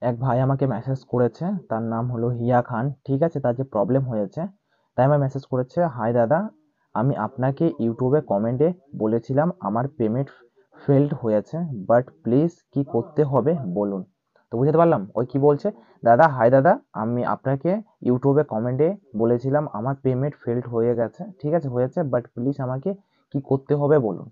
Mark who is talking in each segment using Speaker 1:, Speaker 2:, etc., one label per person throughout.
Speaker 1: এক ভাই আমাকে মেসেজ করেছে, তার নাম হলো হিয়া খান, ঠিক আছে। তার যে প্রবলেম হয়েছে, তাই আমার মেসেজ করেছে, হাই দাদা, আমি আপনাকে ইউটিউবে কমেন্টে বলেছিলাম আমার পেমেন্ট ফেলড হয়েছে, বাট প্লিজ কি করতে হবে বলুন। তো বুঝতে পারলাম ওই কি বলছে। দাদা, হাই দাদা, আমি আপনাকে ইউটিউবে কমেন্টে বলেছিলাম আমার পেমেন্ট ফেলড হয়ে গেছে, ঠিক আছে, হয়েছে, বাট প্লিজ আমাকে কি করতে হবে বলুন।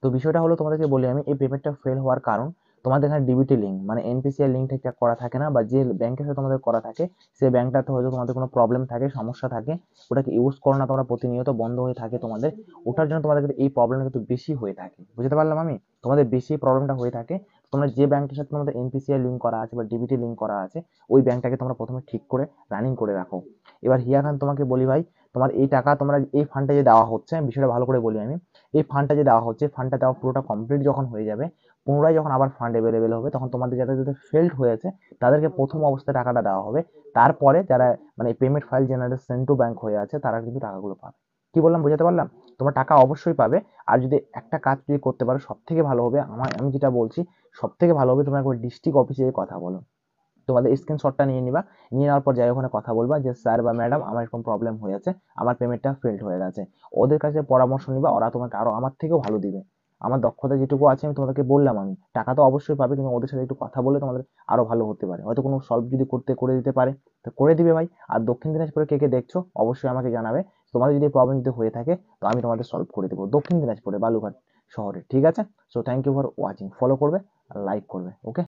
Speaker 1: তো বিষয়টা হলো, তোমাদেরকে বলি আমি, এই পেমেন্টটা ফেল হওয়ার কারণ, তোমাদের এখানে ডিবিটি লিঙ্ক মানে এনপিসিআই লিঙ্ক ঠিকঠাক করা থাকে না, বা যে ব্যাংকের সাথে তোমাদের করা থাকে সেই ব্যাংকটাতে হয়তো তোমাদের কোনো প্রবলেম থাকে, সমস্যা থাকে, ওটাকে ইউজ করো না তোমরা, প্রতিনিয়ত বন্ধ হয়ে থাকে তোমাদের, ওটার জন্য তোমাদের কিন্তু এই প্রবলেমটা কিন্তু বেশি হয়ে থাকে। বুঝতে পারলাম আমি, তোমাদের বেশি প্রবলেমটা হয়ে থাকে। তোমরা যে ব্যাংকের সাথে তোমাদের এনপিসিআই লিঙ্ক করা আছে বা ডিবিটি লিঙ্ক করা আছে, ওই ব্যাংকটাকে তোমরা প্রথমে ঠিক করে রানিং করে রাখো। এবার হিয়া খান, তোমাকে বলি ভাই, তোমার এই টাকা তোমরা এই ফান্ডটা যে দেওয়া হচ্ছে, বিষয়টা ভালো করে বলি আমি, এই ফান্ডটা যে দেওয়া হচ্ছে, ফান্ডটা দেওয়া পুরোটা কমপ্লিট যখন হয়ে যাবে, পুনরায় যখন আবার ফান্ড অ্যাভেলেবেল হবে, তখন তোমাদের যাদের যাদের ফেল্ড হয়েছে তাদেরকে প্রথম অবস্থায় টাকাটা দেওয়া হবে। তারপরে যারা মানে payment file generate send to bank হয়ে আছে, তারা কিন্তু টাকাগুলো পাবে। কি বললাম, বুঝতে পারলাম? তোমার টাকা অবশ্যই পাবে। আর যদি একটা কাজ যদি করতে পারো, সব থেকে ভালো হবে, আমি যেটা বলছি, সব থেকে ভালো হবে, তোমরা একবার ডিস্ট্রিক্ট অফিসে কথা বলো। তোমাদের স্ক্রিনশটটা নিয়ে নিবা, নিয়ে নেওয়ার পর যাই ওখানে কথা বলবা যে স্যার বা ম্যাডাম, আমার এরকম প্রবলেম হয়েছে, আমার পেমেন্টটা ফেল্ড হয়ে গেছে। ওদের কাছে পরামর্শ নিবা, ওরা তোমাকে আরো আমার থেকেও ভালো দিবে। আমার দক্ষতা যেটুকু আছে আমি তোমাদেরকে বললাম, আমি টাকা তো অবশ্যই পাবে, কিন্তু ওদের সাথে একটু কথা বলে তোমাদের আরো ভালো হতে পারে, হয়তো কোনো সলভ যদি করে দিতে পারে, তো করে দিবে ভাই। আর দক্ষিণ দিনাজপুরে কে কে দেখছো অবশ্যই আমাকে জানাবে। তোমাদের যদি প্রবলেম যদি হয়ে থাকে, তো আমি তোমাদের সলভ করে দেবো দক্ষিণ দিনাজপুরে বালুঘাট শহরে, ঠিক আছে। So thank you for watching, follow করবে আর লাইক করবে, ওকে।